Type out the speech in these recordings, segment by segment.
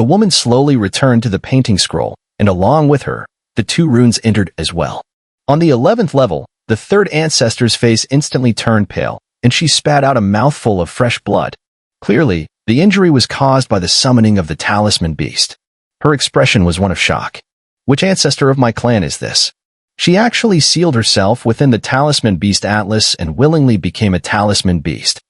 The woman slowly returned to the painting scroll, and along with her, the 2 runes entered as well. On the 11th level, the 3rd ancestor's face instantly turned pale, and she spat out a mouthful of fresh blood. Clearly, the injury was caused by the summoning of the talisman beast. Her expression was one of shock. Which ancestor of my clan is this? She actually sealed herself within the talisman beast atlas and willingly became a talisman beast.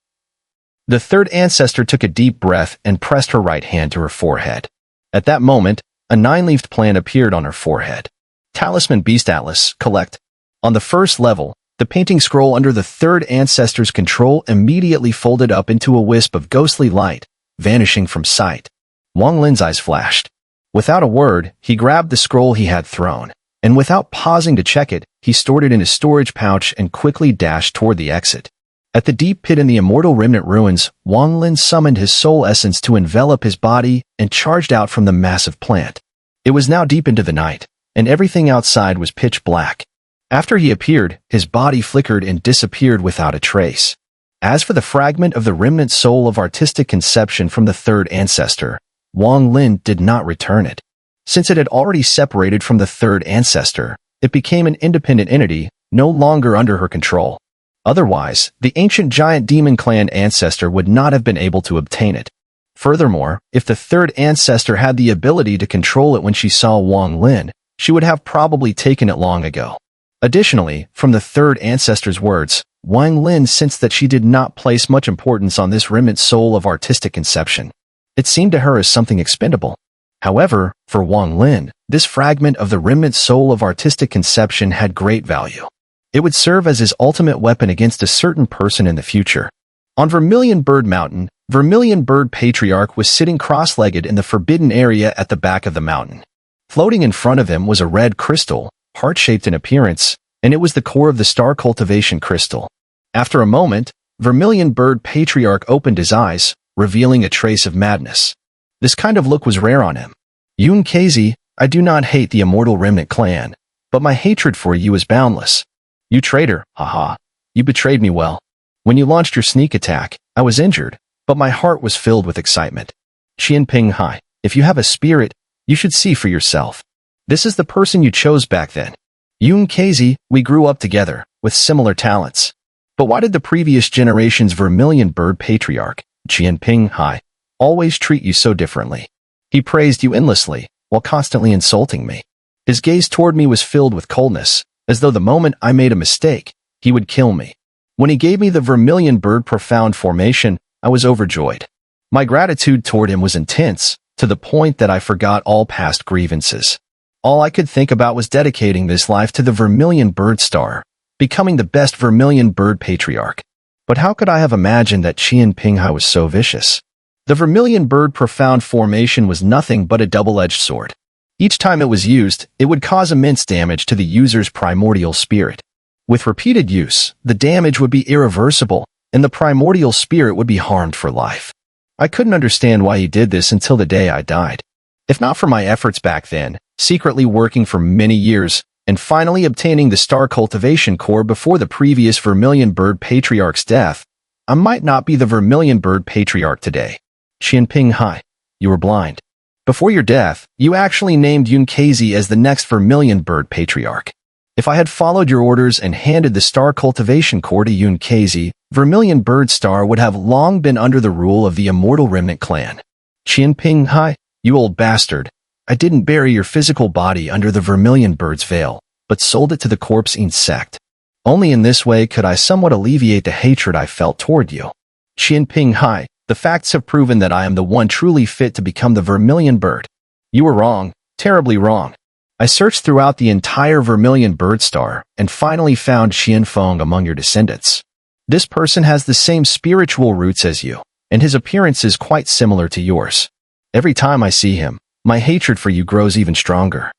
The 3rd ancestor took a deep breath and pressed her right hand to her forehead. At that moment, a 9-leafed plant appeared on her forehead. Talisman Beast Atlas, collect. On the 1st level, the painting scroll under the 3rd ancestor's control immediately folded up into a wisp of ghostly light, vanishing from sight. Wang Lin's eyes flashed. Without a word, he grabbed the scroll he had thrown, and without pausing to check it, he stored it in his storage pouch and quickly dashed toward the exit. At the deep pit in the Immortal Remnant ruins, Wang Lin summoned his soul essence to envelop his body and charged out from the massive plant. It was now deep into the night, and everything outside was pitch black. After he appeared, his body flickered and disappeared without a trace. As for the fragment of the remnant soul of artistic conception from the 3rd ancestor, Wang Lin did not return it. Since it had already separated from the 3rd ancestor, it became an independent entity, no longer under her control. Otherwise, the ancient giant demon clan ancestor would not have been able to obtain it. Furthermore, if the 3rd ancestor had the ability to control it when she saw Wang Lin, she would have probably taken it long ago. Additionally, from the 3rd ancestor's words, Wang Lin sensed that she did not place much importance on this remnant soul of artistic conception. It seemed to her as something expendable. However, for Wang Lin, this fragment of the remnant soul of artistic conception had great value. It would serve as his ultimate weapon against a certain person in the future. On Vermilion Bird Mountain, Vermilion Bird Patriarch was sitting cross-legged in the forbidden area at the back of the mountain. Floating in front of him was a red crystal, heart-shaped in appearance, and it was the core of the star cultivation crystal. After a moment, Vermilion Bird Patriarch opened his eyes, revealing a trace of madness. This kind of look was rare on him. Xun'er, I do not hate the Immortal Remnant clan, but my hatred for you is boundless. You traitor, haha. You betrayed me well. When you launched your sneak attack, I was injured, but my heart was filled with excitement. Qianping Hai, if you have a spirit, you should see for yourself. This is the person you chose back then. Xun'er, we grew up together, with similar talents. But why did the previous generation's Vermilion Bird Patriarch, Qianping Hai, always treat you so differently? He praised you endlessly, while constantly insulting me. His gaze toward me was filled with coldness, as though the moment I made a mistake, he would kill me. When he gave me the Vermilion Bird Profound formation, I was overjoyed. My gratitude toward him was intense, to the point that I forgot all past grievances. All I could think about was dedicating this life to the Vermilion Bird Star, becoming the best Vermilion Bird Patriarch. But how could I have imagined that Qianping Hai was so vicious? The Vermilion Bird Profound formation was nothing but a double-edged sword. Each time it was used, it would cause immense damage to the user's primordial spirit. With repeated use, the damage would be irreversible, and the primordial spirit would be harmed for life. I couldn't understand why he did this until the day I died. If not for my efforts back then, secretly working for many years, and finally obtaining the Star Cultivation Core before the previous Vermilion Bird Patriarch's death, I might not be the Vermilion Bird Patriarch today. Qianping Hai, you were blind. Before your death, you actually named Xun'er as the next Vermilion Bird Patriarch. If I had followed your orders and handed the Star Cultivation Core to Xun'er, Vermilion Bird Star would have long been under the rule of the Immortal Remnant clan. Qianping Hai, you old bastard. I didn't bury your physical body under the Vermilion Bird's veil, but sold it to the Corpse Sect. Only in this way could I somewhat alleviate the hatred I felt toward you. Qianping Hai, the facts have proven that I am the one truly fit to become the Vermilion Bird. You were wrong, terribly wrong. I searched throughout the entire Vermilion Bird Star and finally found Qianfeng among your descendants. This person has the same spiritual roots as you, and his appearance is quite similar to yours. Every time I see him, my hatred for you grows even stronger.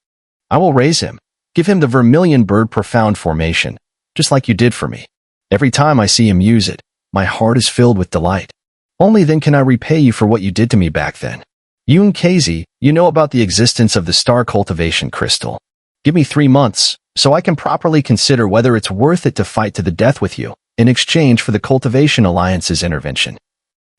I will raise him, give him the Vermilion Bird Profound formation, just like you did for me. Every time I see him use it, my heart is filled with delight. Only then can I repay you for what you did to me back then. Xun'er, you know about the existence of the Star Cultivation Crystal. Give me 3 months, so I can properly consider whether it's worth it to fight to the death with you, in exchange for the Cultivation Alliance's intervention.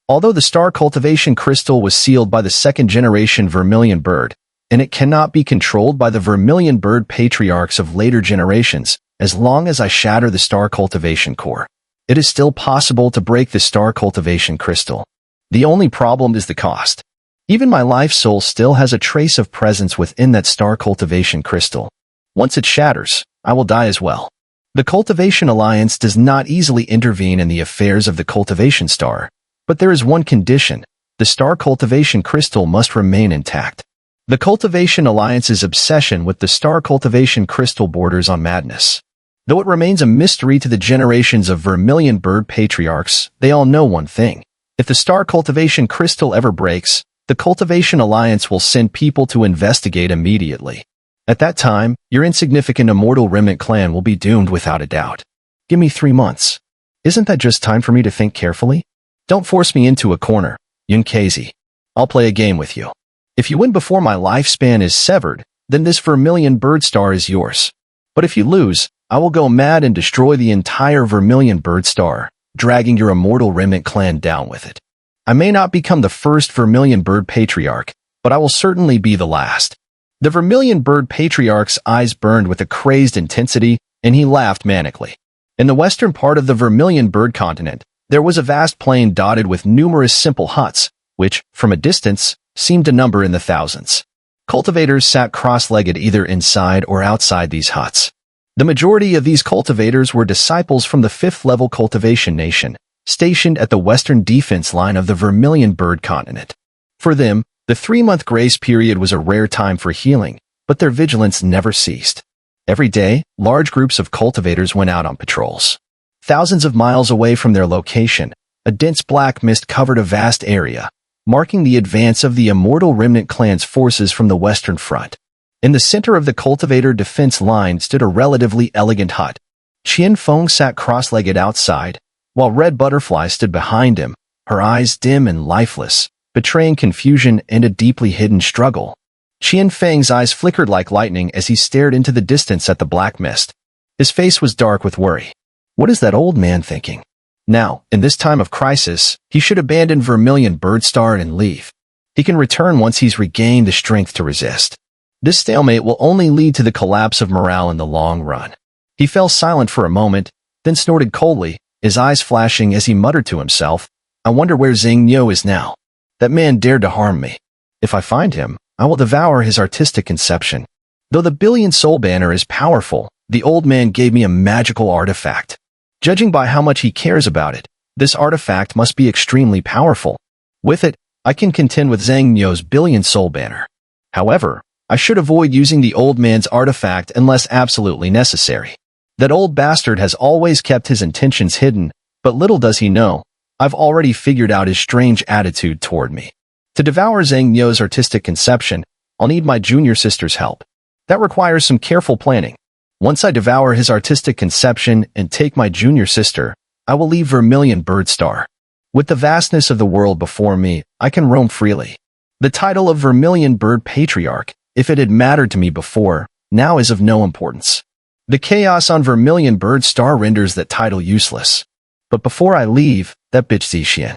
Although the star cultivation crystal was sealed by the second-generation Vermilion bird, and it cannot be controlled by the Vermilion bird patriarchs of later generations, as long as I shatter the star cultivation core, it is still possible to break the star cultivation crystal. The only problem is the cost. Even my life soul still has a trace of presence within that star cultivation crystal. Once it shatters, I will die as well. The Cultivation Alliance does not easily intervene in the affairs of the cultivation star, but there is one condition: the star cultivation crystal must remain intact. The Cultivation Alliance's obsession with the star cultivation crystal borders on madness. Though it remains a mystery to the generations of Vermilion bird patriarchs, they all know one thing. If the star cultivation crystal ever breaks, the Cultivation Alliance will send people to investigate immediately. At that time, your insignificant immortal remnant clan will be doomed without a doubt. Give me 3 months. Isn't that just time for me to think carefully? Don't force me into a corner, Yunkazi. I'll play a game with you. If you win before my lifespan is severed, then this Vermilion bird star is yours. But if you lose, I will go mad and destroy the entire Vermilion bird star, dragging your immortal remnant clan down with it. I may not become the first Vermilion bird patriarch, but I will certainly be the last. The Vermilion bird patriarch's eyes burned with a crazed intensity, and he laughed manically. In the western part of the Vermilion bird continent, there was a vast plain dotted with numerous simple huts, which, from a distance, seemed to number in the thousands. Cultivators sat cross-legged either inside or outside these huts. The majority of these cultivators were disciples from the 5th-level cultivation nation, stationed at the western defense line of the Vermilion bird continent. For them, the 3-month grace period was a rare time for healing, but their vigilance never ceased. Every day, large groups of cultivators went out on patrols. Thousands of miles away from their location, a dense black mist covered a vast area, marking the advance of the Immortal Remnant clan's forces from the western front. In the center of the cultivator defense line stood a relatively elegant hut. Qian Feng sat cross-legged outside, while Red Butterfly stood behind him, her eyes dim and lifeless, betraying confusion and a deeply hidden struggle. Qian Feng's eyes flickered like lightning as he stared into the distance at the black mist. His face was dark with worry. What is that old man thinking? Now, in this time of crisis, he should abandon Vermilion Birdstar and leave. He can return once he's regained the strength to resist. This stalemate will only lead to the collapse of morale in the long run. He fell silent for a moment, then snorted coldly, his eyes flashing as he muttered to himself, I wonder where Xun'er is now. That man dared to harm me. If I find him, I will devour his artistic conception. Though the Billion Soul Banner is powerful, the old man gave me a magical artifact. Judging by how much he cares about it, this artifact must be extremely powerful. With it, I can contend with Xun'er's Billion Soul Banner. However, I should avoid using the old man's artifact unless absolutely necessary. That old bastard has always kept his intentions hidden, but little does he know, I've already figured out his strange attitude toward me. To devour Xun'er's artistic conception, I'll need my junior sister's help. That requires some careful planning. Once I devour his artistic conception and take my junior sister, I will leave Vermilion Birdstar. With the vastness of the world before me, I can roam freely. The title of Vermilion Bird Patriarch, if it had mattered to me before, now is of no importance. The chaos on Vermilion Birdstar renders that title useless. But before I leave, that bitch Zixian.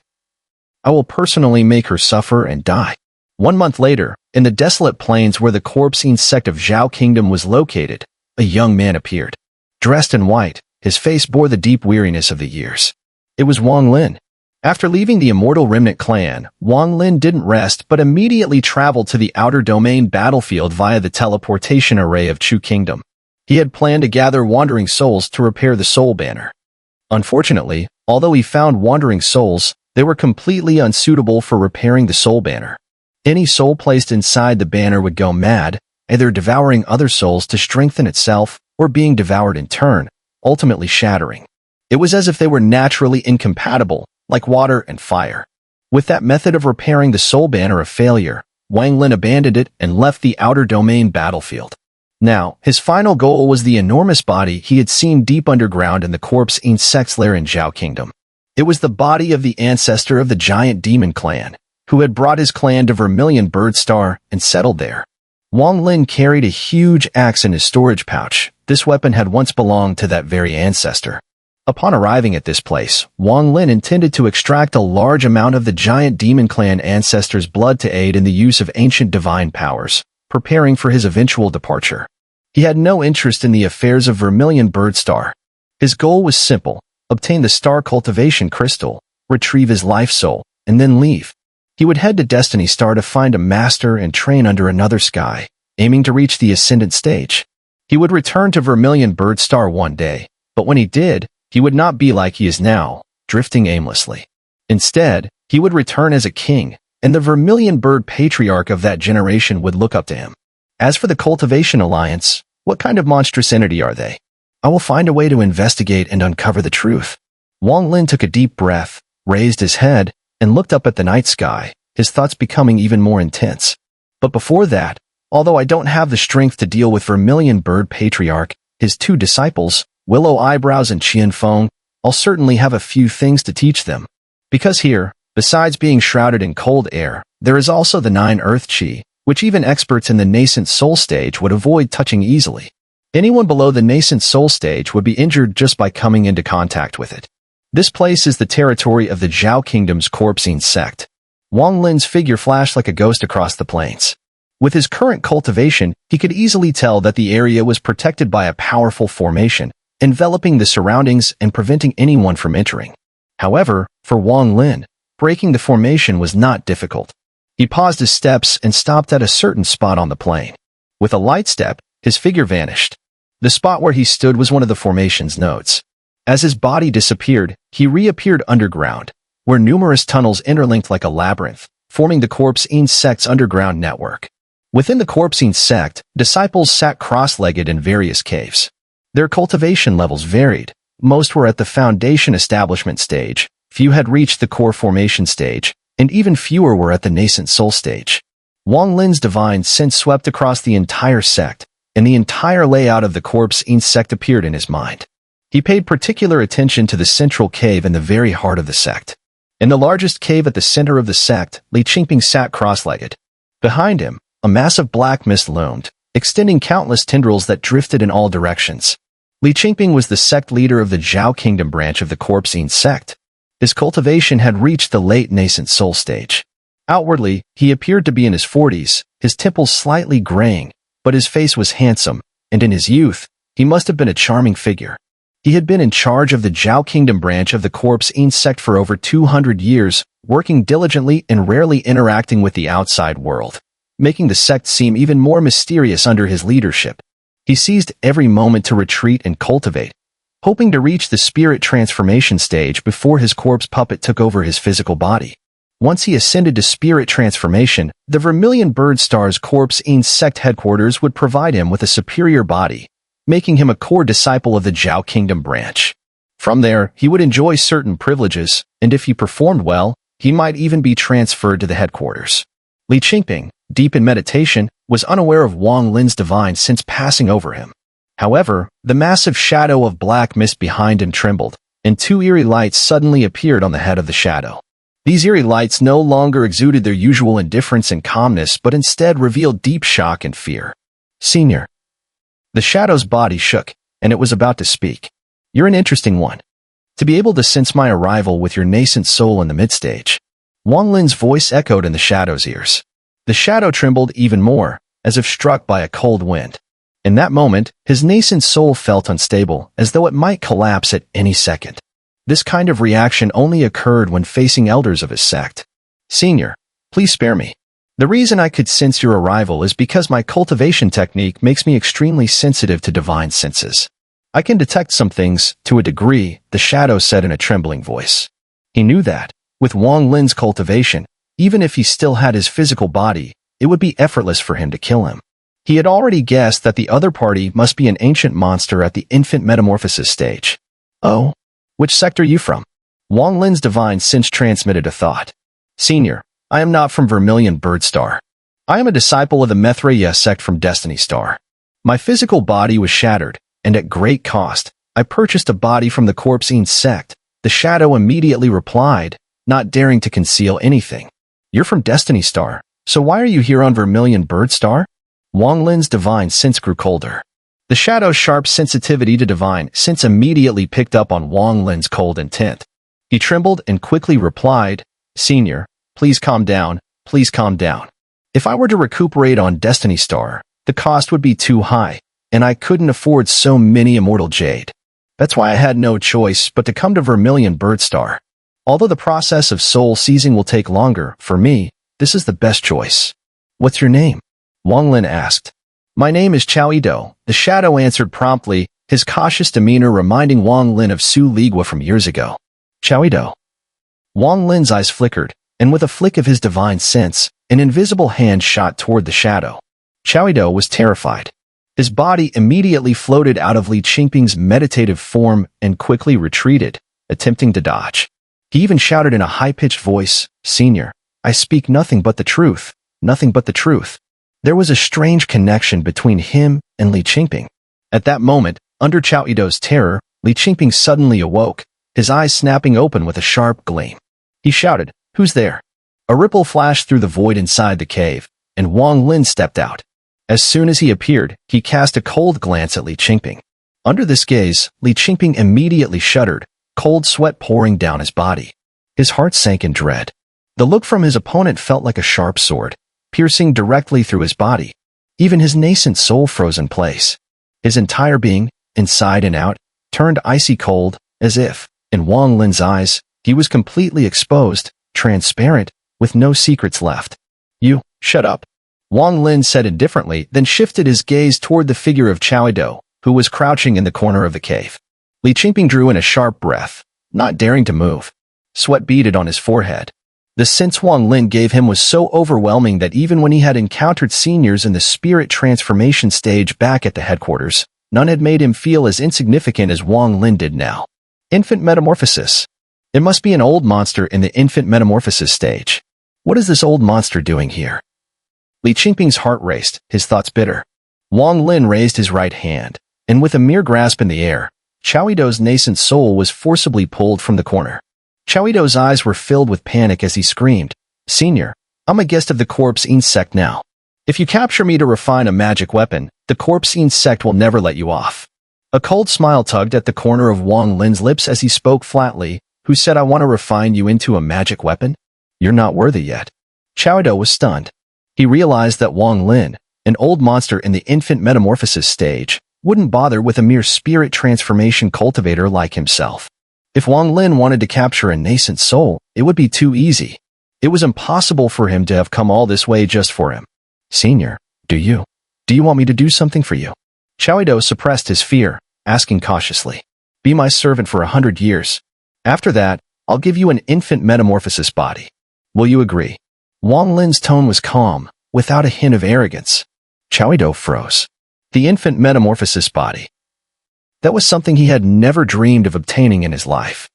I will personally make her suffer and die. 1 month later, in the desolate plains where the corpsine sect of Zhao Kingdom was located, a young man appeared. Dressed in white, his face bore the deep weariness of the years. It was Wang Lin. After leaving the Immortal Remnant clan, Wang Lin didn't rest but immediately traveled to the outer domain battlefield via the teleportation array of Chu Kingdom. He had planned to gather wandering souls to repair the soul banner. Unfortunately, although he found wandering souls, they were completely unsuitable for repairing the soul banner. Any soul placed inside the banner would go mad, either devouring other souls to strengthen itself or being devoured in turn, ultimately shattering. It was as if they were naturally incompatible, like water and fire. With that method of repairing the soul banner a failure, Wang Lin abandoned it and left the outer domain battlefield. Now, his final goal was the enormous body he had seen deep underground in the corpse-eaten Sect's lair in Zhao Kingdom. It was the body of the ancestor of the giant demon clan, who had brought his clan to Vermilion Birdstar and settled there. Wang Lin carried a huge axe in his storage pouch. This weapon had once belonged to that very ancestor. Upon arriving at this place, Wang Lin intended to extract a large amount of the giant demon clan ancestors' blood to aid in the use of ancient divine powers, preparing for his eventual departure. He had no interest in the affairs of Vermilion Birdstar. His goal was simple: obtain the star cultivation crystal, retrieve his life soul, and then leave. He would head to Destiny Star to find a master and train under another sky, aiming to reach the Ascendant stage. He would return to Vermilion Birdstar one day, but when he did, he would not be like he is now, drifting aimlessly. Instead, he would return as a king, and the Vermilion Bird patriarch of that generation would look up to him. As for the Cultivation Alliance, what kind of monstrous entity are they? I will find a way to investigate and uncover the truth. Wang Lin took a deep breath, raised his head, and looked up at the night sky, his thoughts becoming even more intense. But before that, although I don't have the strength to deal with Vermilion Bird patriarch, his two disciples, Willow Eyebrows and Qian Feng, I'll certainly have a few things to teach them. Because here, besides being shrouded in cold air, there is also the 9 Earth Chi, which even experts in the nascent soul stage would avoid touching easily. Anyone below the nascent soul stage would be injured just by coming into contact with it. This place is the territory of the Zhao Kingdom's Corpsine Sect. Wang Lin's figure flashed like a ghost across the plains. With his current cultivation, he could easily tell that the area was protected by a powerful formation, enveloping the surroundings and preventing anyone from entering. However, for Wang Lin, breaking the formation was not difficult. He paused his steps and stopped at a certain spot on the plain. With a light step, his figure vanished. The spot where he stood was one of the formation's nodes. As his body disappeared, he reappeared underground, where numerous tunnels interlinked like a labyrinth, forming the Corpsine Sect's underground network. Within the Corpsine Sect, disciples sat cross-legged in various caves. Their cultivation levels varied. Most were at the Foundation Establishment stage, few had reached the Core Formation stage, and even fewer were at the Nascent Soul stage. Wang Lin's divine sense swept across the entire sect, and the entire layout of the Corpsine Sect appeared in his mind. He paid particular attention to the central cave in the very heart of the sect. In the largest cave at the center of the sect, Li Qingping sat cross-legged. Behind him, a massive black mist loomed, extending countless tendrils that drifted in all directions. Li Qingping was the sect leader of the Zhao Kingdom branch of the Corpsine Sect. His cultivation had reached the late nascent soul stage. Outwardly, he appeared to be in his 40s, his temples slightly graying, but his face was handsome, and in his youth, he must have been a charming figure. He had been in charge of the Zhao Kingdom branch of the Corpsine Sect for over 200 years, working diligently and rarely interacting with the outside world, making the sect seem even more mysterious under his leadership. He seized every moment to retreat and cultivate, hoping to reach the spirit transformation stage before his corpse puppet took over his physical body. Once he ascended to spirit transformation, the Vermilion Birdstar's Corpsine Sect headquarters would provide him with a superior body, making him a core disciple of the Zhao Kingdom branch. From there, he would enjoy certain privileges, and if he performed well, he might even be transferred to the headquarters. Li Qingping, deep in meditation, was unaware of Wang Lin's divine sense passing over him. However, the massive shadow of black mist behind him trembled, and 2 eerie lights suddenly appeared on the head of the shadow. These eerie lights no longer exuded their usual indifference and calmness, but instead revealed deep shock and fear. Senior. The shadow's body shook, and it was about to speak. You're an interesting one. To be able to sense my arrival with your nascent soul in the mid-stage. Wang Lin's voice echoed in the shadow's ears. The shadow trembled even more, as if struck by a cold wind. In that moment, his nascent soul felt unstable, as though it might collapse at any second. This kind of reaction only occurred when facing elders of his sect. Senior, please spare me. The reason I could sense your arrival is because my cultivation technique makes me extremely sensitive to divine senses. I can detect some things, to a degree, the shadow said in a trembling voice. He knew that, with Wang Lin's cultivation, even if he still had his physical body, it would be effortless for him to kill him. He had already guessed that the other party must be an ancient monster at the infant metamorphosis stage. Oh? Which sect are you from? Wang Lin's divine sense transmitted a thought. Senior, I am not from Vermilion Birdstar. I am a disciple of the Methreya sect from Destiny Star. My physical body was shattered, and at great cost, I purchased a body from the Corpsine Sect. The shadow immediately replied, not daring to conceal anything. You're from Destiny Star, so why are you here on Vermilion Birdstar? Wang Lin's divine sense grew colder. The shadow's sharp sensitivity to divine sense immediately picked up on Wang Lin's cold intent. He trembled and quickly replied, "Senior, please calm down, please calm down. If I were to recuperate on Destiny Star, the cost would be too high, and I couldn't afford so many immortal jade. That's why I had no choice but to come to Vermilion Birdstar. Although the process of soul seizing will take longer, for me, this is the best choice." "What's your name?" Wang Lin asked. "My name is Chao Ido," the shadow answered promptly, his cautious demeanor reminding Wang Lin of Su Ligua from years ago. "Chao Ido." Wang Lin's eyes flickered, and with a flick of his divine sense, an invisible hand shot toward the shadow. Chao Ido was terrified. His body immediately floated out of Li Qingping's meditative form and quickly retreated, attempting to dodge. He even shouted in a high-pitched voice, "Senior, I speak nothing but the truth, nothing but the truth." There was a strange connection between him and Li Qingping. At that moment, under Chao Ido's terror, Li Qingping suddenly awoke, his eyes snapping open with a sharp gleam. He shouted, "Who's there?" A ripple flashed through the void inside the cave, and Wang Lin stepped out. As soon as he appeared, he cast a cold glance at Li Qingping. Under this gaze, Li Qingping immediately shuddered, cold sweat pouring down his body. His heart sank in dread. The look from his opponent felt like a sharp sword, piercing directly through his body. Even his nascent soul froze in place. His entire being, inside and out, turned icy cold, as if, in Wang Lin's eyes, he was completely exposed, transparent, with no secrets left. "You, shut up," Wang Lin said indifferently, then shifted his gaze toward the figure of Chao Ido, who was crouching in the corner of the cave. Li Qingping drew in a sharp breath, not daring to move. Sweat beaded on his forehead. The sense Wang Lin gave him was so overwhelming that even when he had encountered seniors in the spirit transformation stage back at the headquarters, none had made him feel as insignificant as Wang Lin did now. Infant metamorphosis. It must be an old monster in the infant metamorphosis stage. What is this old monster doing here? Li Qingping's heart raced, his thoughts bitter. Wang Lin raised his right hand, and with a mere grasp in the air, Chao Ido's nascent soul was forcibly pulled from the corner. Chao Ido's eyes were filled with panic as he screamed, "Senior, I'm a guest of the Corpse-Ine Sect now. If you capture me to refine a magic weapon, the Corpse-Ine Sect will never let you off." A cold smile tugged at the corner of Wang Lin's lips as he spoke flatly. "Who said I want to refine you into a magic weapon? You're not worthy yet." Chao Ido was stunned. He realized that Wang Lin, an old monster in the infant metamorphosis stage, wouldn't bother with a mere spirit transformation cultivator like himself. If Wang Lin wanted to capture a nascent soul, it would be too easy. It was impossible for him to have come all this way just for him. "Senior, do you want me to do something for you?" Chao Ido suppressed his fear, asking cautiously. "Be my servant for 100 years. After that, I'll give you an infant metamorphosis body. Will you agree?" Wang Lin's tone was calm, without a hint of arrogance. Chao Ido froze. The infant metamorphosis body. That was something he had never dreamed of obtaining in his life.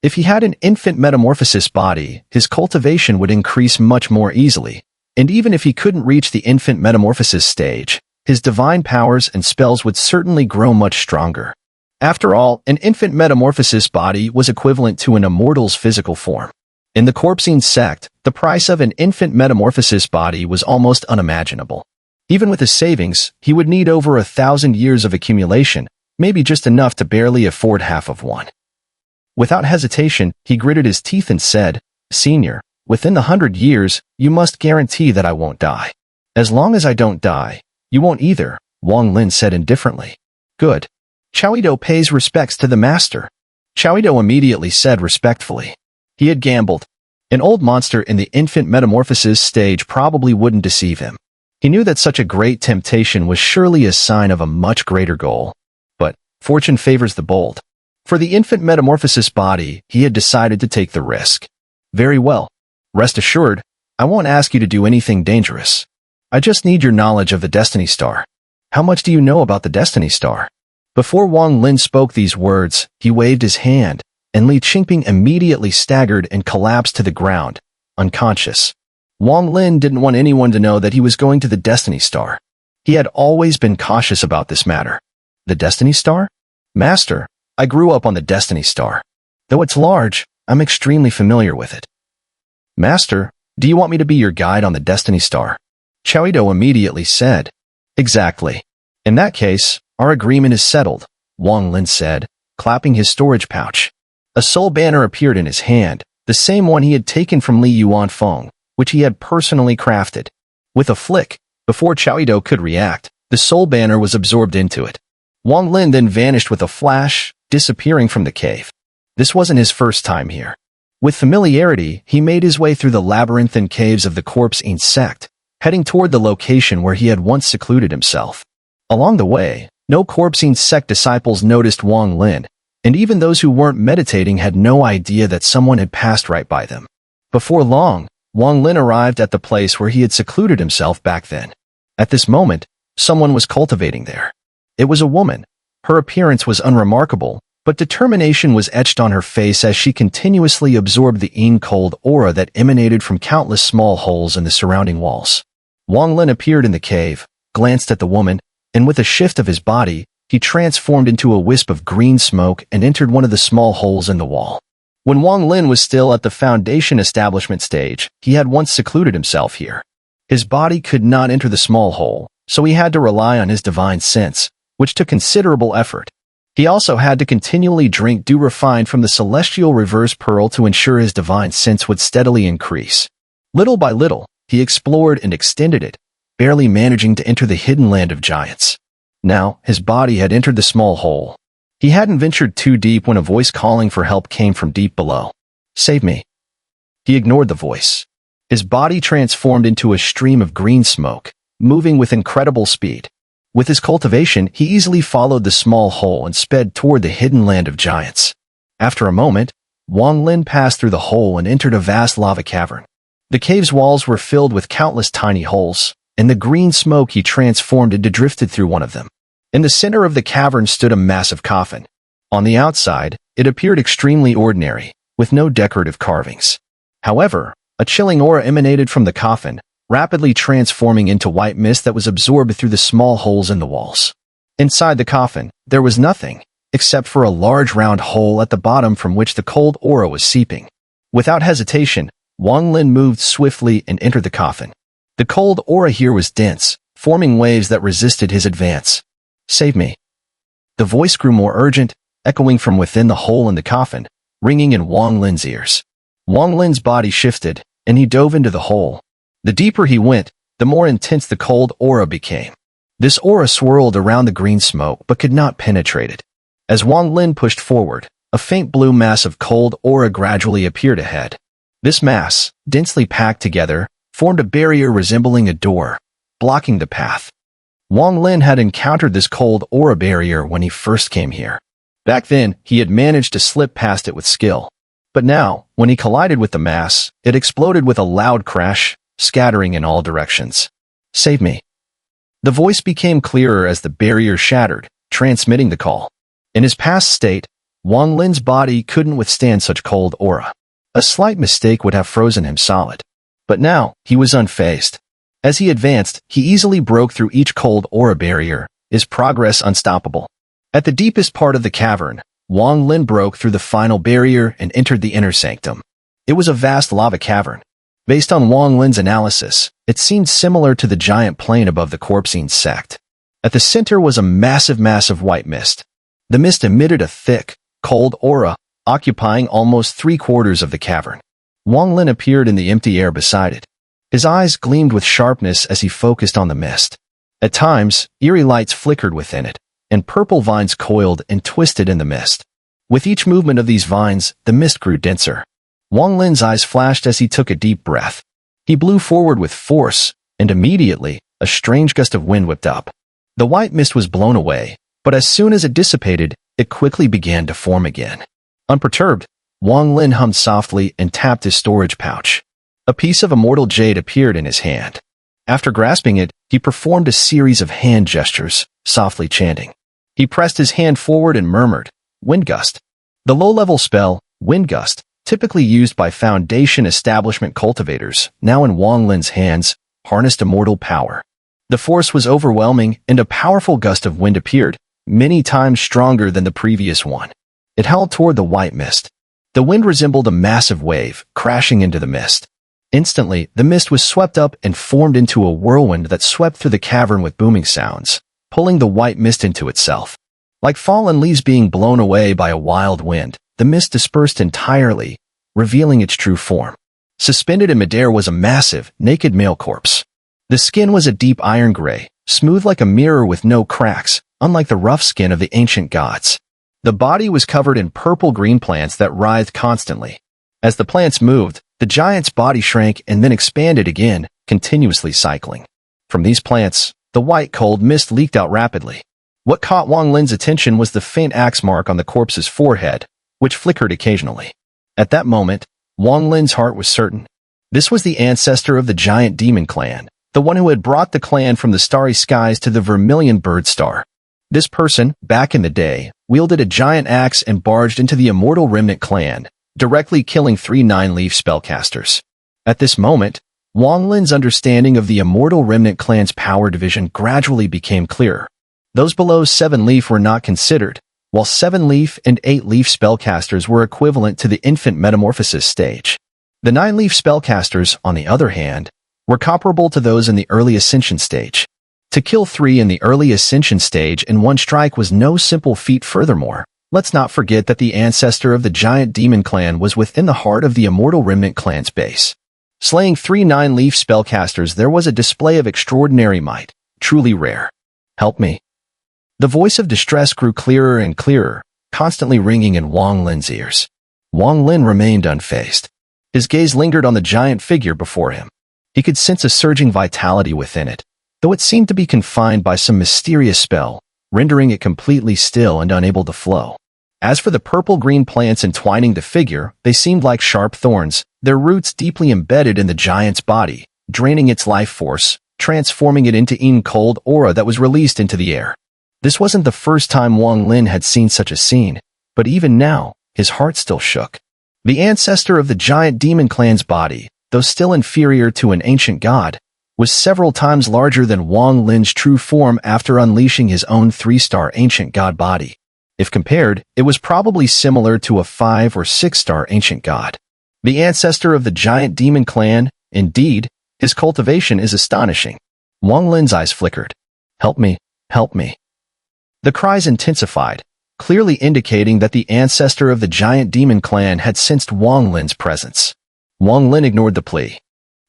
If he had an infant metamorphosis body, his cultivation would increase much more easily, and even if he couldn't reach the infant metamorphosis stage, his divine powers and spells would certainly grow much stronger. After all, an infant metamorphosis body was equivalent to an immortal's physical form. In the Corpse-Ine Sect, the price of an infant metamorphosis body was almost unimaginable. Even with his savings, he would need over 1,000 years of accumulation, maybe just enough to barely afford half of one. Without hesitation, he gritted his teeth and said, "Senior, within the 100 years, you must guarantee that I won't die." "As long as I don't die, you won't either," Wang Lin said indifferently. "Good. Chao Ido pays respects to the master." Chao Ido immediately said respectfully. He had gambled. An old monster in the infant metamorphosis stage probably wouldn't deceive him. He knew that such a great temptation was surely a sign of a much greater goal. But fortune favors the bold. For the infant metamorphosis body, he had decided to take the risk. "Very well. Rest assured, I won't ask you to do anything dangerous. I just need your knowledge of the Destiny Star. How much do you know about the Destiny Star?" Before Wang Lin spoke these words, he waved his hand, and Li Qingping immediately staggered and collapsed to the ground, unconscious. Wang Lin didn't want anyone to know that he was going to the Destiny Star. He had always been cautious about this matter. "The Destiny Star? Master, I grew up on the Destiny Star. Though it's large, I'm extremely familiar with it." "Master, do you want me to be your guide on the Destiny Star?" Chao Ido immediately said. "Exactly. In that case, Our agreement is settled, Wang Lin said, clapping his storage pouch. A soul banner appeared in his hand, the same one he had taken from Li Yuanfeng, which he had personally crafted. With a flick, before Chaoido could react, the soul banner was absorbed into it. Wang Lin then vanished with a flash, disappearing from the cave. This wasn't his first time here. With familiarity, he made his way through the labyrinthine caves of the Corpsine Sect, heading toward the location where he had once secluded himself. Along the way, no Corpsine Sect disciples noticed Wang Lin, and even those who weren't meditating had no idea that someone had passed right by them. Before long, Wang Lin arrived at the place where he had secluded himself back then. At this moment, someone was cultivating there. It was a woman. Her appearance was unremarkable, but determination was etched on her face as she continuously absorbed the cold aura that emanated from countless small holes in the surrounding walls. Wang Lin appeared in the cave, glanced at the woman, and with a shift of his body, he transformed into a wisp of green smoke and entered one of the small holes in the wall. When Wang Lin was still at the Foundation establishment stage, he had once secluded himself here. His body could not enter the small hole, so he had to rely on his divine sense, which took considerable effort. He also had to continually drink dew refined from the celestial reverse pearl to ensure his divine sense would steadily increase. Little by little, he explored and extended it, barely managing to enter the hidden land of giants. Now, his body had entered the small hole. He hadn't ventured too deep when a voice calling for help came from deep below. "Save me." He ignored the voice. His body transformed into a stream of green smoke, moving with incredible speed. With his cultivation, he easily followed the small hole and sped toward the hidden land of giants. After a moment, Wang Lin passed through the hole and entered a vast lava cavern. The cave's walls were filled with countless tiny holes, and the green smoke he transformed into drifted through one of them. In the center of the cavern stood a massive coffin. On the outside, it appeared extremely ordinary, with no decorative carvings. However, a chilling aura emanated from the coffin, rapidly transforming into white mist that was absorbed through the small holes in the walls. Inside the coffin, there was nothing, except for a large round hole at the bottom from which the cold aura was seeping. Without hesitation, Wang Lin moved swiftly and entered the coffin. The cold aura here was dense, forming waves that resisted his advance. "Save me." The voice grew more urgent, echoing from within the hole in the coffin, ringing in Wang Lin's ears. Wang Lin's body shifted, and he dove into the hole. The deeper he went, the more intense the cold aura became. This aura swirled around the green smoke but could not penetrate it. As Wang Lin pushed forward, a faint blue mass of cold aura gradually appeared ahead. This mass, densely packed together, formed a barrier resembling a door, blocking the path. Wang Lin had encountered this cold aura barrier when he first came here. Back then, he had managed to slip past it with skill. But now, when he collided with the mass, it exploded with a loud crash, scattering in all directions. "Save me." The voice became clearer as the barrier shattered, transmitting the call. In his past state, Wang Lin's body couldn't withstand such cold aura. A slight mistake would have frozen him solid. But now, he was unfazed. As he advanced, he easily broke through each cold aura barrier, his progress unstoppable. At the deepest part of the cavern, Wang Lin broke through the final barrier and entered the inner sanctum. It was a vast lava cavern. Based on Wang Lin's analysis, it seemed similar to the giant plain above the Corpsine Sect. At the center was a massive white mist. The mist emitted a thick, cold aura, occupying almost 3/4 of the cavern. Wang Lin appeared in the empty air beside it. His eyes gleamed with sharpness as he focused on the mist. At times, eerie lights flickered within it, and purple vines coiled and twisted in the mist. With each movement of these vines, the mist grew denser. Wang Lin's eyes flashed as he took a deep breath. He blew forward with force, and immediately, a strange gust of wind whipped up. The white mist was blown away, but as soon as it dissipated, it quickly began to form again. Unperturbed, Wang Lin hummed softly and tapped his storage pouch. A piece of immortal jade appeared in his hand. After grasping it, he performed a series of hand gestures, softly chanting. He pressed his hand forward and murmured, "Wind Gust." The low-level spell, Wind Gust, typically used by Foundation establishment cultivators, now in Wang Lin's hands, harnessed immortal power. The force was overwhelming, and a powerful gust of wind appeared, many times stronger than the previous one. It howled toward the white mist. The wind resembled a massive wave, crashing into the mist. Instantly, the mist was swept up and formed into a whirlwind that swept through the cavern with booming sounds. pulling the white mist into itself. Like fallen leaves being blown away by a wild wind, the mist dispersed entirely, revealing its true form. Suspended in midair was a massive, naked male corpse. The skin was a deep iron gray, smooth like a mirror with no cracks, unlike the rough skin of the ancient gods. The body was covered in purple-green plants that writhed constantly. As the plants moved, the giant's body shrank and then expanded again, continuously cycling. From these plants, the white cold mist leaked out rapidly. What caught Wang Lin's attention was the faint axe mark on the corpse's forehead, which flickered occasionally. At that moment, Wang Lin's heart was certain. This was the ancestor of the giant demon clan, the one who had brought the clan from the starry skies to the Vermilion bird star. This person, back in the day, wielded a giant axe and barged into the immortal remnant clan, directly killing 3 9-leaf spellcasters. At this moment, Wang Lin's understanding of the immortal remnant clan's power division gradually became clearer. Those below 7-leaf were not considered, while 7-leaf and 8-leaf spellcasters were equivalent to the infant metamorphosis stage. The 9-leaf spellcasters, on the other hand, were comparable to those in the early ascension stage. To kill 3 in the early ascension stage in one strike was no simple feat. Furthermore, let's not forget that the ancestor of the giant demon clan was within the heart of the immortal remnant clan's base. Slaying 3 9-leaf spellcasters, there was a display of extraordinary might, truly rare. Help me. The voice of distress grew clearer and clearer, constantly ringing in Wang Lin's ears. Wang Lin remained unfazed. His gaze lingered on the giant figure before him. He could sense a surging vitality within it, though it seemed to be confined by some mysterious spell, rendering it completely still and unable to flow. As for the purple-green plants entwining the figure, they seemed like sharp thorns, their roots deeply embedded in the giant's body, draining its life force, transforming it into an cold aura that was released into the air. This wasn't the first time Wang Lin had seen such a scene, but even now, his heart still shook. The ancestor of the giant demon clan's body, though still inferior to an ancient god, was several times larger than Wang Lin's true form after unleashing his own 3-star ancient god body. If compared, it was probably similar to a 5- or 6-star ancient god. The ancestor of the giant demon clan, indeed, his cultivation is astonishing. Wang Lin's eyes flickered. Help me, help me. The cries intensified, clearly indicating that the ancestor of the giant demon clan had sensed Wang Lin's presence. Wang Lin ignored the plea.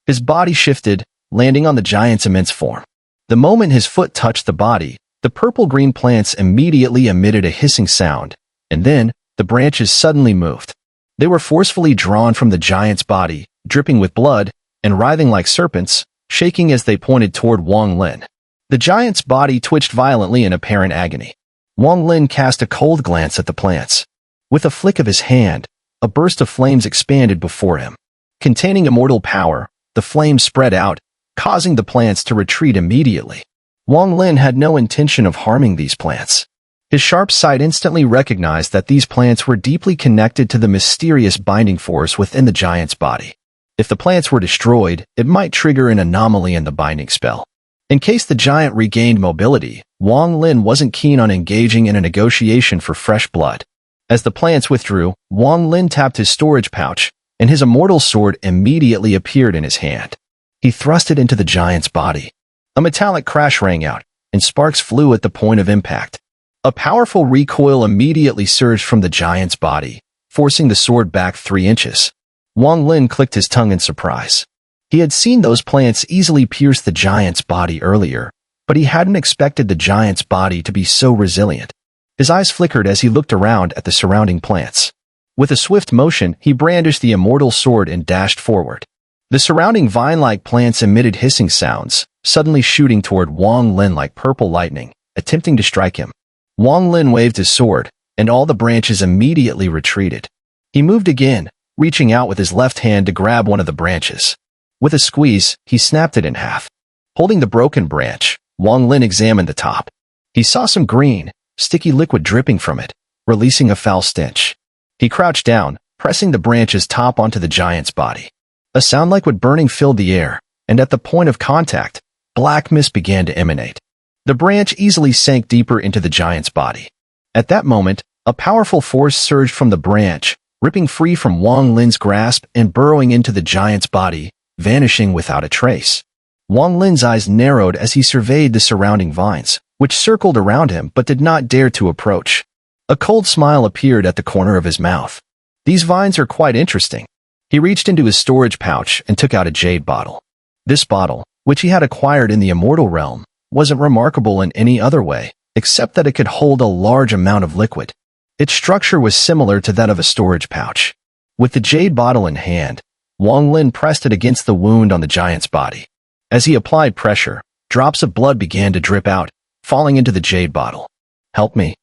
His body shifted, landing on the giant's immense form. The moment his foot touched the body, the purple-green plants immediately emitted a hissing sound, and then, the branches suddenly moved. They were forcefully drawn from the giant's body, dripping with blood, and writhing like serpents, shaking as they pointed toward Wang Lin. The giant's body twitched violently in apparent agony. Wang Lin cast a cold glance at the plants. With a flick of his hand, a burst of flames expanded before him. Containing immortal power, the flames spread out, causing the plants to retreat immediately. Wang Lin had no intention of harming these plants. His sharp sight instantly recognized that these plants were deeply connected to the mysterious binding force within the giant's body. If the plants were destroyed, it might trigger an anomaly in the binding spell. In case the giant regained mobility, Wang Lin wasn't keen on engaging in a negotiation for fresh blood. As the plants withdrew, Wang Lin tapped his storage pouch, and his immortal sword immediately appeared in his hand. He thrust it into the giant's body. A metallic crash rang out, and sparks flew at the point of impact. A powerful recoil immediately surged from the giant's body, forcing the sword back 3 inches. Wang Lin clicked his tongue in surprise. He had seen those plants easily pierce the giant's body earlier, but he hadn't expected the giant's body to be so resilient. His eyes flickered as he looked around at the surrounding plants. With a swift motion, he brandished the immortal sword and dashed forward. The surrounding vine-like plants emitted hissing sounds, suddenly shooting toward Wang Lin like purple lightning, attempting to strike him. Wang Lin waved his sword, and all the branches immediately retreated. He moved again, reaching out with his left hand to grab one of the branches. With a squeeze, he snapped it in half. Holding the broken branch, Wang Lin examined the top. He saw some green, sticky liquid dripping from it, releasing a foul stench. He crouched down, pressing the branch's top onto the giant's body. A sound like wood burning filled the air, and at the point of contact, black mist began to emanate. The branch easily sank deeper into the giant's body. At that moment, a powerful force surged from the branch, ripping free from Wang Lin's grasp and burrowing into the giant's body, vanishing without a trace. Wang Lin's eyes narrowed as he surveyed the surrounding vines, which circled around him but did not dare to approach. A cold smile appeared at the corner of his mouth. These vines are quite interesting. He reached into his storage pouch and took out a jade bottle. This bottle, which he had acquired in the immortal realm, wasn't remarkable in any other way, except that it could hold a large amount of liquid. Its structure was similar to that of a storage pouch. With the jade bottle in hand, Wang Lin pressed it against the wound on the giant's body. As he applied pressure, drops of blood began to drip out, falling into the jade bottle. "Help me."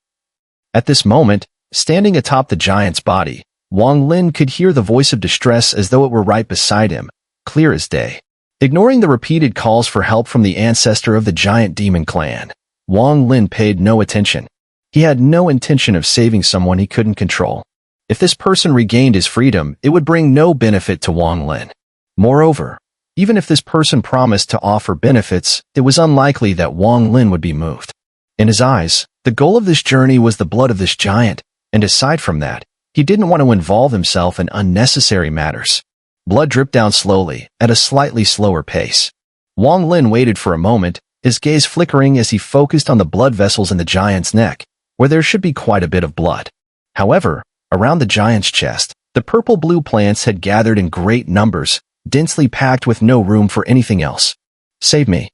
At this moment, standing atop the giant's body, Wang Lin could hear the voice of distress as though it were right beside him, clear as day. Ignoring the repeated calls for help from the ancestor of the giant demon clan, Wang Lin paid no attention. He had no intention of saving someone he couldn't control. If this person regained his freedom, it would bring no benefit to Wang Lin. Moreover, even if this person promised to offer benefits, it was unlikely that Wang Lin would be moved. In his eyes, the goal of this journey was the blood of this giant, and aside from that, he didn't want to involve himself in unnecessary matters. Blood dripped down slowly, at a slightly slower pace. Wang Lin waited for a moment, his gaze flickering as he focused on the blood vessels in the giant's neck, where there should be quite a bit of blood. However, around the giant's chest, the purple-blue plants had gathered in great numbers, densely packed with no room for anything else. "Save me.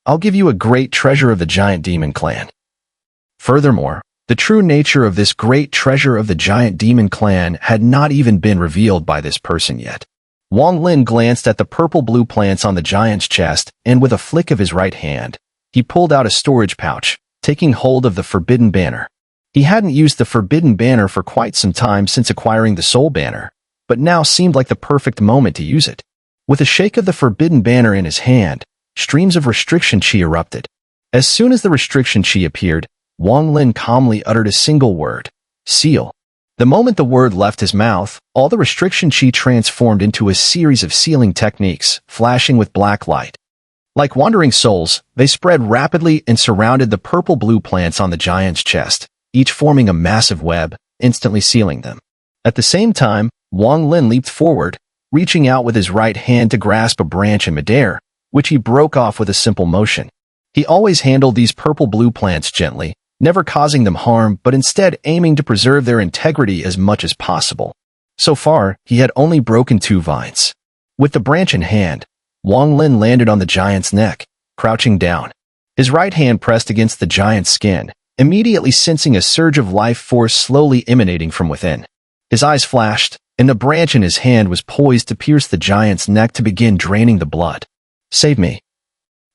I'll give you a great treasure of the giant demon clan." Furthermore, the true nature of this great treasure of the giant demon clan had not even been revealed by this person yet. Wang Lin glanced at the purple-blue plants on the giant's chest, and with a flick of his right hand, he pulled out a storage pouch, taking hold of the forbidden banner. He hadn't used the forbidden banner for quite some time since acquiring the soul banner, but now seemed like the perfect moment to use it. With a shake of the forbidden banner in his hand, streams of restriction chi erupted. As soon as the restriction chi appeared, Wang Lin calmly uttered a single word: "Seal." The moment the word left his mouth, all the restriction chi transformed into a series of sealing techniques, flashing with black light. Like wandering souls, they spread rapidly and surrounded the purple-blue plants on the giant's chest, each forming a massive web, instantly sealing them. At the same time, Wang Lin leaped forward, reaching out with his right hand to grasp a branch in midair, which he broke off with a simple motion. He always handled these purple-blue plants gently, never causing them harm but instead aiming to preserve their integrity as much as possible. So far, he had only broken 2 vines. With the branch in hand, Wang Lin landed on the giant's neck, crouching down. His right hand pressed against the giant's skin, immediately sensing a surge of life force slowly emanating from within. His eyes flashed, and the branch in his hand was poised to pierce the giant's neck to begin draining the blood. "Save me.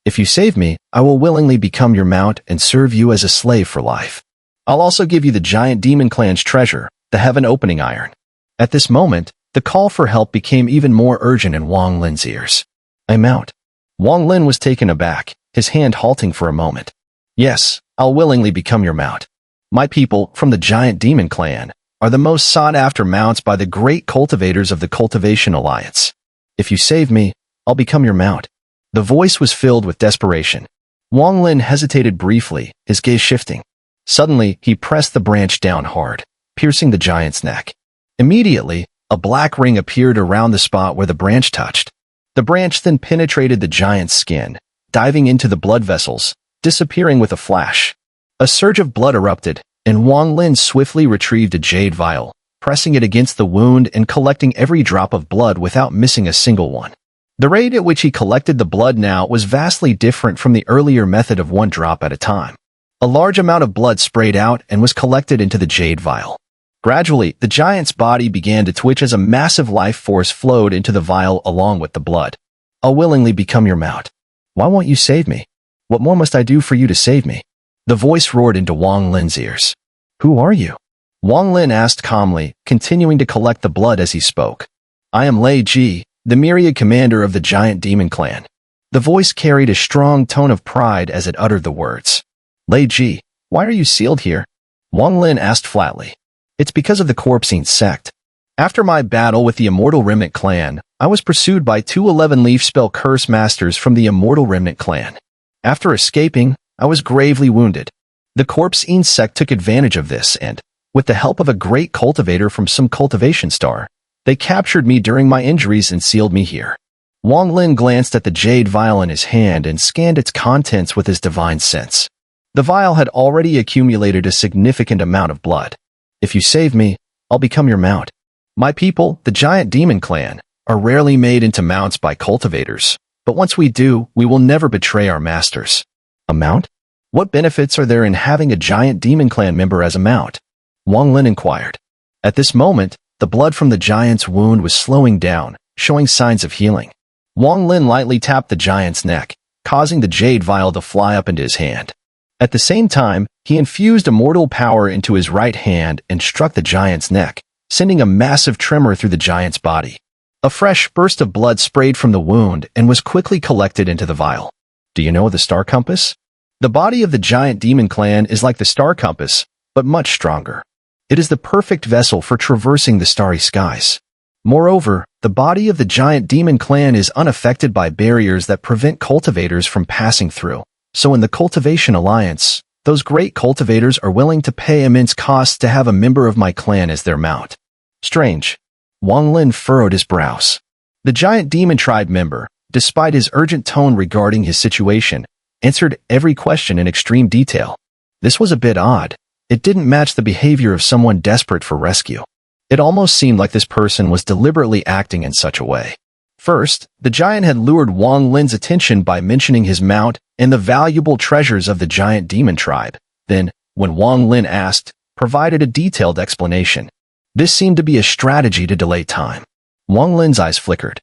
If you save me, I will willingly become your mount and serve you as a slave for life. I'll also give you the giant demon clan's treasure, the heaven opening iron." At this moment, the call for help became even more urgent in Wang Lin's ears. "I mount." Wang Lin was taken aback, his hand halting for a moment. "Yes, I'll willingly become your mount. My people, from the giant demon clan, are the most sought-after mounts by the great cultivators of the Cultivation Alliance. If you save me, I'll become your mount." The voice was filled with desperation. Wang Lin hesitated briefly, his gaze shifting. Suddenly, he pressed the branch down hard, piercing the giant's neck. Immediately, a black ring appeared around the spot where the branch touched. The branch then penetrated the giant's skin, diving into the blood vessels, disappearing with a flash. A surge of blood erupted, and Wang Lin swiftly retrieved a jade vial, pressing it against the wound and collecting every drop of blood without missing a single one. The rate at which he collected the blood now was vastly different from the earlier method of 1 drop at a time. A large amount of blood sprayed out and was collected into the jade vial. Gradually, the giant's body began to twitch as a massive life force flowed into the vial along with the blood. "I'll willingly become your mount. Why won't you save me? What more must I do for you to save me?" The voice roared into Wang Lin's ears. "Who are you?" Wang Lin asked calmly, continuing to collect the blood as he spoke. "I am Lei Ji, the myriad commander of the giant demon clan." The voice carried a strong tone of pride as it uttered the words. "Lei Ji, why are you sealed here?" Wang Lin asked flatly. "It's because of the cultivation sect. After my battle with the Immortal Remnant clan, I was pursued by 2 11-leaf spell curse masters from the Immortal Remnant clan. After escaping, I was gravely wounded. The cultivation sect took advantage of this and, with the help of a great cultivator from some cultivation star, they captured me during my injuries and sealed me here." Wang Lin glanced at the jade vial in his hand and scanned its contents with his divine sense. The vial had already accumulated a significant amount of blood. If you save me, I'll become your mount. My people, the giant demon clan, are rarely made into mounts by cultivators, but once we do, we will never betray our masters. A mount? What benefits are there in having a giant demon clan member as a mount? Wang Lin inquired. At this moment, the blood from the giant's wound was slowing down, showing signs of healing. Wang Lin lightly tapped the giant's neck, causing the jade vial to fly up into his hand. At the same time, he infused immortal power into his right hand and struck the giant's neck, sending a massive tremor through the giant's body. A fresh burst of blood sprayed from the wound and was quickly collected into the vial. Do you know the star compass? The body of the giant demon clan is like the star compass, but much stronger. It is the perfect vessel for traversing the starry skies. Moreover, the body of the giant demon clan is unaffected by barriers that prevent cultivators from passing through. So in the Cultivation Alliance, those great cultivators are willing to pay immense costs to have a member of my clan as their mount. Strange. Wang Lin furrowed his brows. The giant demon tribe member, despite his urgent tone regarding his situation, answered every question in extreme detail. This was a bit odd. It didn't match the behavior of someone desperate for rescue. It almost seemed like this person was deliberately acting in such a way. First, the giant had lured Wang Lin's attention by mentioning his mount and the valuable treasures of the giant demon tribe. Then, when Wang Lin asked, provided a detailed explanation. This seemed to be a strategy to delay time. Wang Lin's eyes flickered.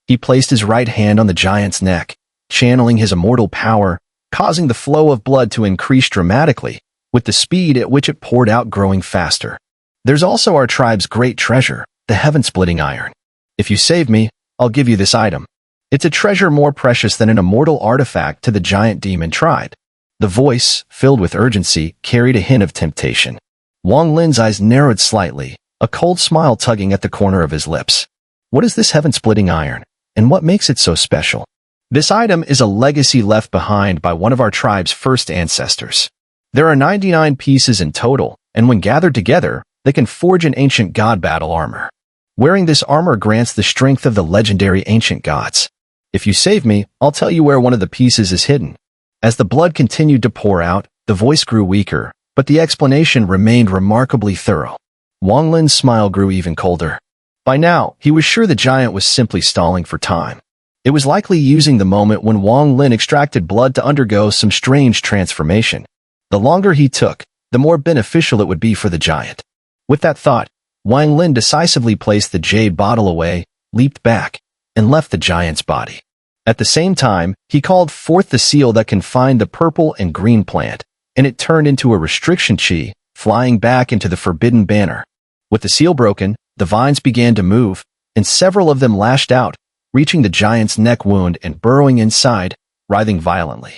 He placed his right hand on the giant's neck, channeling his immortal power, causing the flow of blood to increase dramatically, with the speed at which it poured out growing faster. There's also our tribe's great treasure, the heaven-splitting iron. If you save me, I'll give you this item. It's a treasure more precious than an immortal artifact to the giant demon tribe. The voice, filled with urgency, carried a hint of temptation. Wang Lin's eyes narrowed slightly, a cold smile tugging at the corner of his lips. What is this heaven-splitting iron, and what makes it so special? This item is a legacy left behind by one of our tribe's first ancestors. There are 99 pieces in total, and when gathered together, they can forge an ancient god battle armor. Wearing this armor grants the strength of the legendary ancient gods. If you save me, I'll tell you where one of the pieces is hidden. As the blood continued to pour out, the voice grew weaker, but the explanation remained remarkably thorough. Wang Lin's smile grew even colder. By now, he was sure the giant was simply stalling for time. It was likely using the moment when Wang Lin extracted blood to undergo some strange transformation. The longer he took, the more beneficial it would be for the giant. With that thought, Wang Lin decisively placed the jade bottle away, leaped back, and left the giant's body. At the same time, he called forth the seal that confined the purple and green plant, and it turned into a restriction chi, flying back into the forbidden banner. With the seal broken, the vines began to move, and several of them lashed out, reaching the giant's neck wound and burrowing inside, writhing violently.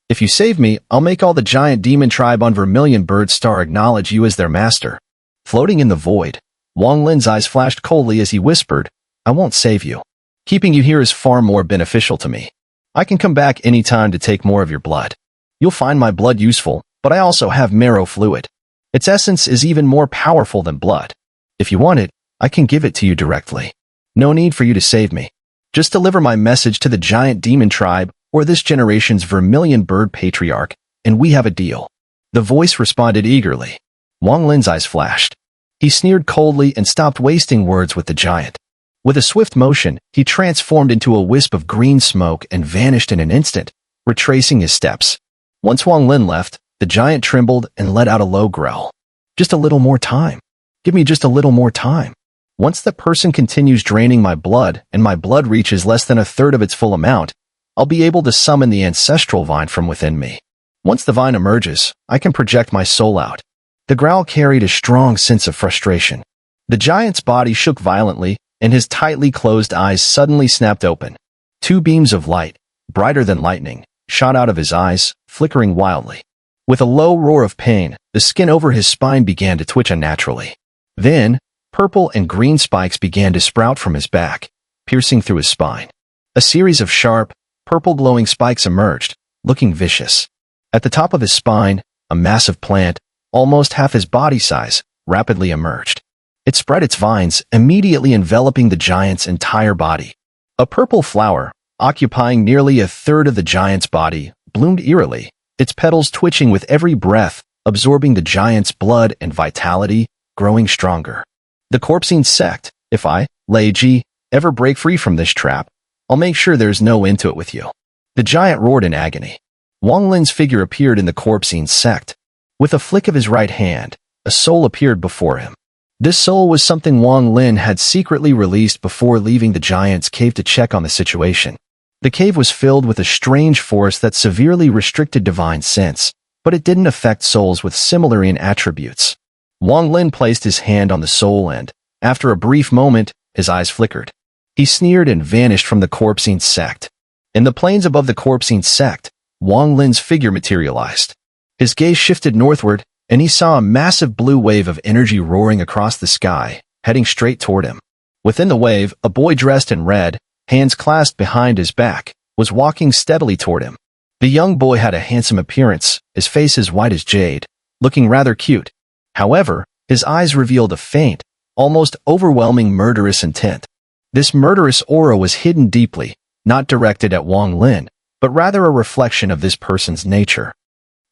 If you save me, I'll make all the giant demon tribe on Vermilion Bird Star acknowledge you as their master. Floating in the void, Wang Lin's eyes flashed coldly as he whispered, I won't save you. Keeping you here is far more beneficial to me. I can come back any time to take more of your blood. You'll find my blood useful, but I also have marrow fluid. Its essence is even more powerful than blood. If you want it, I can give it to you directly. No need for you to save me. Just deliver my message to the giant demon tribe or this generation's Vermilion Bird Patriarch, and we have a deal. The voice responded eagerly. Wang Lin's eyes flashed. He sneered coldly and stopped wasting words with the giant. With a swift motion, he transformed into a wisp of green smoke and vanished in an instant, retracing his steps. Once Wang Lin left, the giant trembled and let out a low growl. Just a little more time. Give me just a little more time. Once the person continues draining my blood and my blood reaches less than a third of its full amount, I'll be able to summon the ancestral vine from within me. Once the vine emerges, I can project my soul out. The growl carried a strong sense of frustration. The giant's body shook violently, and his tightly closed eyes suddenly snapped open. Two beams of light, brighter than lightning, shot out of his eyes, flickering wildly. With a low roar of pain, the skin over his spine began to twitch unnaturally. Then, purple and green spikes began to sprout from his back, piercing through his spine. A series of sharp, purple glowing spikes emerged, looking vicious. At the top of his spine, a massive plant, almost half his body size, rapidly emerged. It spread its vines, immediately enveloping the giant's entire body. A purple flower, occupying nearly a third of the giant's body, bloomed eerily, its petals twitching with every breath, absorbing the giant's blood and vitality, growing stronger. The Corpsine Sect, if I, Lei Ji, ever break free from this trap, I'll make sure there's no end to it with you. The giant roared in agony. Wang Lin's figure appeared in the Corpsine Sect. With a flick of his right hand, a soul appeared before him. This soul was something Wang Lin had secretly released before leaving the giant's cave to check on the situation. The cave was filled with a strange force that severely restricted divine sense, but it didn't affect souls with similar attributes. Wang Lin placed his hand on the soul and, after a brief moment, his eyes flickered. He sneered and vanished from the Corpsine Sect. In the plains above the Corpsine Sect, Wang Lin's figure materialized. His gaze shifted northward, and he saw a massive blue wave of energy roaring across the sky, heading straight toward him. Within the wave, a boy dressed in red, hands clasped behind his back, was walking steadily toward him. The young boy had a handsome appearance, his face as white as jade, looking rather cute. However, his eyes revealed a faint, almost overwhelming murderous intent. This murderous aura was hidden deeply, not directed at Wang Lin, but rather a reflection of this person's nature.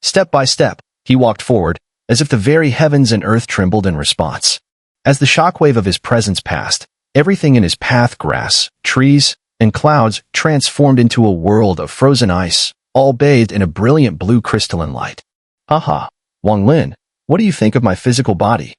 Step by step, he walked forward, as if the very heavens and earth trembled in response. As the shockwave of his presence passed, everything in his path, grass, trees, and clouds, transformed into a world of frozen ice, all bathed in a brilliant blue crystalline light. Haha, Wang Lin, what do you think of my physical body?